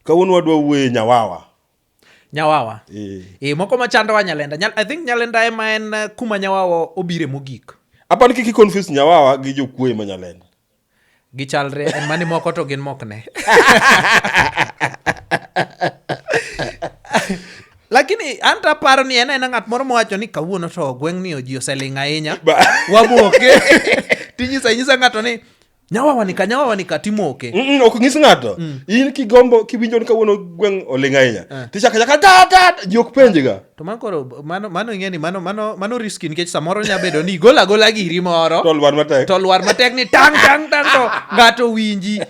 Kawuono wadwa wuoye Nyawawa. Nyawawa. Moko machando wa Nyalenda. I think Nyalenda ema en kuma Nyawawa obire mogik. Apani kiki confuse Nyawawa gi jokuoye ma Nyalenda. Gichalre en mani moko to gin mokne. Lakini anta paro ni ena ng'at moro mowacho ni kawuono to gweng' ni oji oseling' ahinya. Wamoke. Tinyisa ng'ato ni Nyawawa ni katimoke. Ok ng'is ng'ato. In kigombo kiwinjo ni kawuono gweng' oling' ahinya. Tichaka da ji ok penjiga. To mano ing'eni mano risky nikech samoro nya bedo ni gola giri moro. To lwar matek ni tang to ng'ato winji.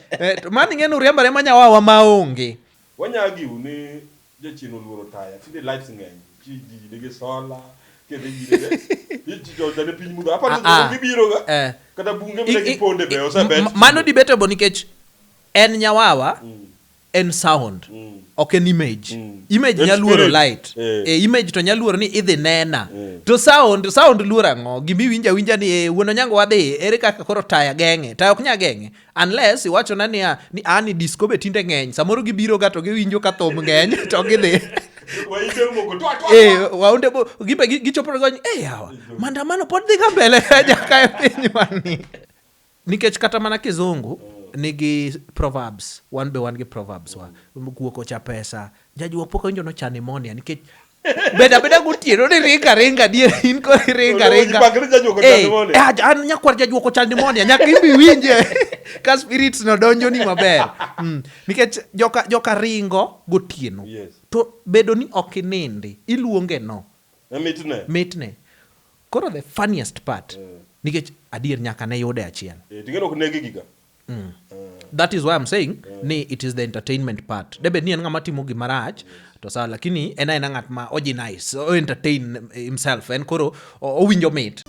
To mano ing'eni uriembare ma Nyawawa maonge. Wanyagiu ni jachien oluoro taya. Tinde lights ng'eny. Ji nigi sola. Kendo ji jodane piny mudho. Apani gibiro ga. Kata bunge mne giponde be osebet. Mano debatable nikech en Nyawawa en sound. Ok en image. Image nyaluoro light. Image to nyaluoro ni idhi nena. To sound luoro ang'o. Gimi winja ni wuono nyango wadhi ere kaka koro taya geng'e. Taya ok nya geng'e. Unless iwacho na ni disco be tinde ng'eny. Samoro gibiro ga to giwinjo ka thum ng'eny to gidhi. Waunde bo gichopo go yawa maandamano pod dhi mbele jaka piny mani nikech kata mana kizungu nigi proverbs wan gi proverbs wa kuoko cha pesa jajuok pok winjo no chanimonia nikech beda gutieno ni ringa dier in ko ringa an nyakwar jajuoko chanimonia nyaka ibi winje ka spirits no donjo ni maber nikech joka ringo gotieno to bedo ni ok inindi iluonge no mitne koro the funniest part nikech adier nyaka ne yude achiel tingeno ok negi giga that is why I'm saying ni it is the entertainment part debe ni en ng'ama timo gimarach to sawa lakini ena ng'at ma oji nice o entertain himself en koro owinjo mit